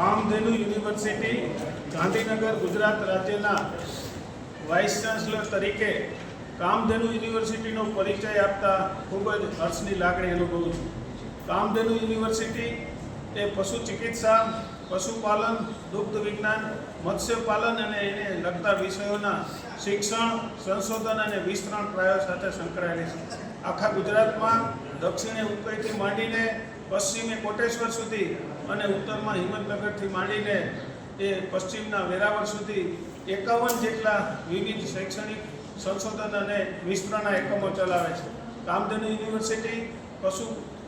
Kamdhenu university Gandhinagar Gujarat રાજ્યના vice chancellor તરીકે કામધેનુ યુનિવર્સિટીનો પરિચય આપતા ખૂબ જ હર્ષની લાગણી અનુભવું છું. કામધેનુ યુનિવર્સિટી એ પશુ ચિકિત્સા, પશુપાલન, દુગ્ધ વિજ્ઞાન, મત્સ્યપાલન અને એને લગતા વિષયોના શિક્ષણ, સંશોધન અને વિસ્તરણ પ્રયાસ સાથે સંકળાયેલી છે. આખા ગુજરાતમાં દક્ષિણે ઉકાઈથી માંડીને પશ્ચિમે કોટેશ્વર સુધી અને ઉત્તરમાં હિંમતનગરથી માંડીને એ પશ્ચિમના વેરાવળ સુધી 51 જેટલા વિવિધ શૈક્ષણિક સંશોધન અને વિસ્તરણના એકમો ચલાવે છે. કામધેનુ યુનિવર્સિટી પશુ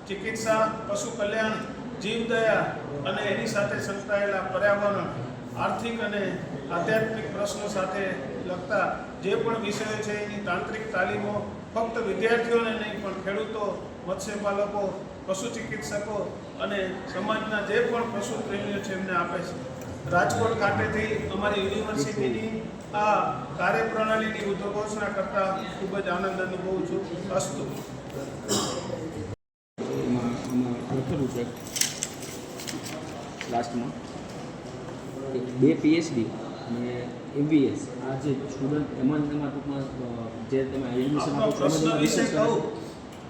ચિકિત્સા, પશુ કલ્યાણ, જીવદયા અને એની સાથે સંકળાયેલા પર્યાવરણ, આર્થિક અને આધ્યાત્મિક પ્રશ્નો સાથે લગતા જે પણ વિષયો છે એની તાંત્રિક તાલીમો ફક્ત વિદ્યાર્થીઓને નહીં પણ ખેડૂતો, મત્સ્યપાલકો, પશુ ચિકિત્સકો અને સમાજના જે પણ પશુ પ્રેમીઓ છે એમને આપે છે. રાજકોટ ખાતેથી અમારી યુનિવર્સિટીની આ કાર્યપ્રણાલીની ઉદ્ઘોષણા કરતા ખૂબ જ આનંદ અનુભવું છું. અસ્તુ. લખેલું છે લાસ્ટમાં કે 2 PhD અને MBS આ જે સ્ટુડન્ટ એમાં ટૂંકમાં જે તમે એડમિશન પ્રશ્ન વિશે કહું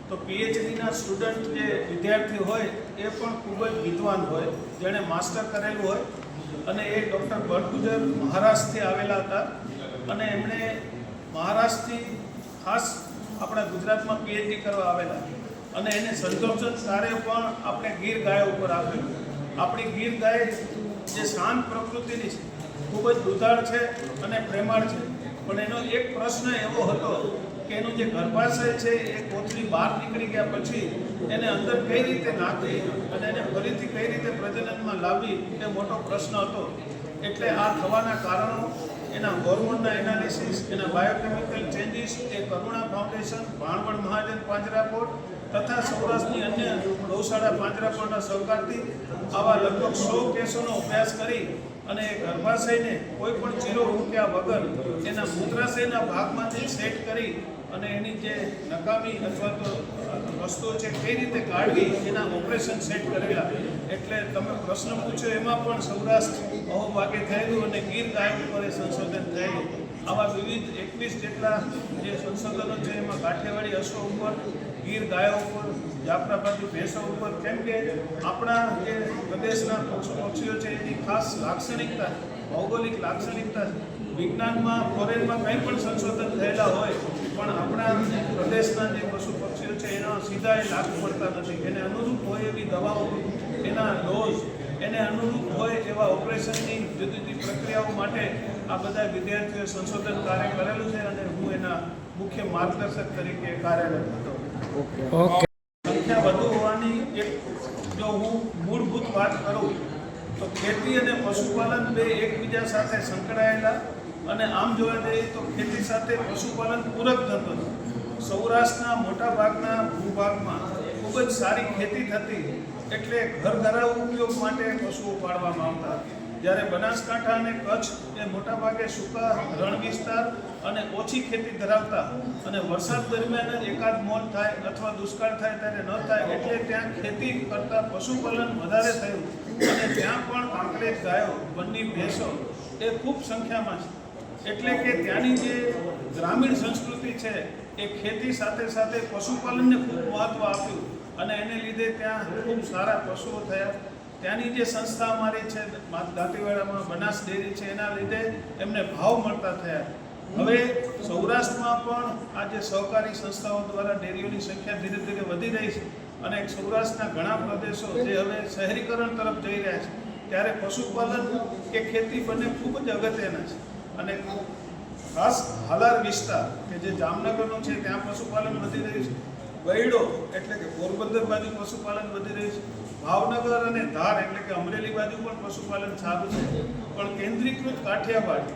તો પીએચડીના સ્ટુડન્ટ જે વિદ્યાર્થી હોય એ પણ ખૂબ જ વિદ્વાન હોય, જેણે માસ્ટર કરેલું હોય અને એ ડૉક્ટર બળગુજર મહારાષ્ટ્રથી આવેલા હતા અને એમણે મહારાષ્ટ્રથી ખાસ આપણા ગુજરાતમાં પીએચડી કરવા આવેલા અને એને સંશોધન કાર્ય પણ આપણે ગીર ગાય ઉપર આપેલું. આપણી ગીર ગાય જે શાંત પ્રકૃતિની છે, ખૂબ જ દુધાળ છે અને પ્રેમાળ છે, પણ એનો એક પ્રશ્ન એવો હતો કે એનું જે ગર્ભાશય છે એ કોથળી બહાર નીકળી ગયા પછી એને અંદર કઈ રીતે નાખવી અને એને ફરીથી કઈ રીતે પ્રજનનમાં લાવવી એ મોટો પ્રશ્ન હતો. એટલે આ થવાના કારણો, એના હોર્મોનના એનાલિસિસ, એના બાયોકેમિકલ ચેન્જીસ એ કરુણા ફાઉન્ડેશન, ભાણવડ મહાજન પાંજરાપોળ તથા સૌરાષ્ટ્રની અન્ય ગૌશાળા પાંજરાપોળના સહકારથી આવા લગભગ 100 કેસોનો અભ્યાસ કરી અને ગર્ભાશયને કોઈ પણ ચીરો મૂક્યા વગર એના મૂત્રાશયના ભાગમાંથી સેટ કરી અને એની જે નકામી અથવા તો વસ્તુઓ છે કઈ રીતે કાઢવી એના ઓપરેશન સેટ કરેલા. એટલે તમે પ્રશ્ન પૂછ્યો એમાં પણ સૌરાષ્ટ્ર અહોભાગે થયેલું અને ગીર ગાય ઉપર એ સંશોધન થયેલું. આવા વિવિધ 21 જેટલા જે સંશોધનો છે એમાં કાઠિયાવાડી અશ્વ ઉપર, ગીર ગાયો ઉપર, જાફરાબાદી ભેંસો ઉપર, કેમ કે આપણા જે પ્રદેશના પશુ પક્ષીઓ છે એની ખાસ લાક્ષણિકતા, ભૌગોલિક લાક્ષણિકતા છે. વિજ્ઞાનમાં ફોરેનમાં કંઈ પણ સંશોધન થયેલા હોય પણ આપણા પ્રદેશના જે પશુ પક્ષીઓ છે એના સીધા એ લાગુ પડતા નથી. એને અનુરૂપ હોય એવી દવાઓ, એના ડોઝ, એને અનુરૂપ હોય એવા ઓપરેશનની જુદી જુદી પ્રક્રિયાઓ માટે આ બધા વિદ્યાર્થીઓએ સંશોધન કાર્ય કરેલું છે અને હું એના મુખ્ય માર્ગદર્શક તરીકે કાર્યરત હતો. સંખ્યા વધુ હોવાની જો હું મૂળભૂત વાત કરું તો ખેતી અને પશુપાલન બે એકબીજા સાથે સંકળાયેલા અને આમ જોવા જઈએ તો ખેતી સાથે પશુપાલન પૂરક ધંધો છે. સૌરાષ્ટ્રના મોટા ભાગના ભૂભાગમાં ખૂબ જ સારી ખેતી થતી, એટલે ઘરઘરાઉ ઉપયોગ માટે પશુઓ પાળવામાં આવતા. જ્યારે બનાસકાંઠા અને કચ્છ એ મોટાભાગે સૂકા રણ વિસ્તાર અને ઓછી ખેતી ધરાવતા અને વરસાદ દરમિયાન જ એકાદ મોલ થાય અથવા દુષ્કાળ થાય ત્યારે ન થાય, એટલે ત્યાં ખેતી કરતાં પશુપાલન વધારે થયું અને ત્યાં પણ કાંકરેજ ગાયો, વનની ભેંસો એ ખૂબ સંખ્યામાં છે. એટલે કે ત્યાંની જે ગ્રામીણ સંસ્કૃતિ છે એ ખેતી સાથે સાથે પશુપાલનને ખૂબ મહત્ત્વ આપ્યું અને એને લીધે ત્યાં ખૂબ સારા પશુઓ થયા. ત્યાંની જે સંસ્થા અમારી છે દાંતીવાડામાં બનાસ ડેરી છે એના લીધે એમને ભાવ મળતા થયા. હવે સૌરાષ્ટ્રમાં પણ આ જે સહકારી સંસ્થાઓ દ્વારા ડેરીઓની સંખ્યા ધીરે ધીરે વધી રહી છે અને સૌરાષ્ટ્રના ઘણા પ્રદેશો જે હવે શહેરીકરણ તરફ જઈ રહ્યા છે, ત્યારે પશુપાલન કે ખેતી બંને ખૂબ જ અગત્યના છે. અને ખાસ હાલાર વિસ્તાર કે જે જામનગરનો છે ત્યાં પશુપાલન વધી રહ્યું છે. ગયડો એટલે કે પોરબંદર બાજુ પશુપાલન વધી રહ્યું છે. ભાવનગર અને ધાર એટલે કે અમરેલી બાજુ પણ પશુપાલન સારું છે. પણ કેન્દ્રીકૃત કાઠિયાવાડ,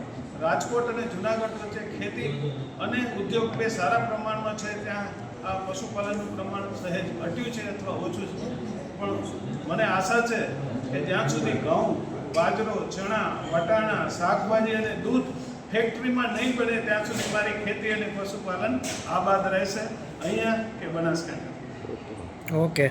રાજકોટ અને જૂનાગઢ વચ્ચે ખેતી અને ઉદ્યોગ બે સારા પ્રમાણમાં છે. ત્યાં આ પશુપાલનનું પ્રમાણ સહેજ ઘટ્યું છે અથવા ઓછું છે. પણ મને આશા છે કે જ્યાં સુધી ઘઉં, બાજરો, ચણા, વટાણા, શાકભાજી અને દૂધ ફેક્ટરીમાં નહીં બને ત્યાં સુધી મારી ખેતી અને પશુપાલન આબાદ રહેશે અહીંયા કે બનાસકાંઠા. ઓકે.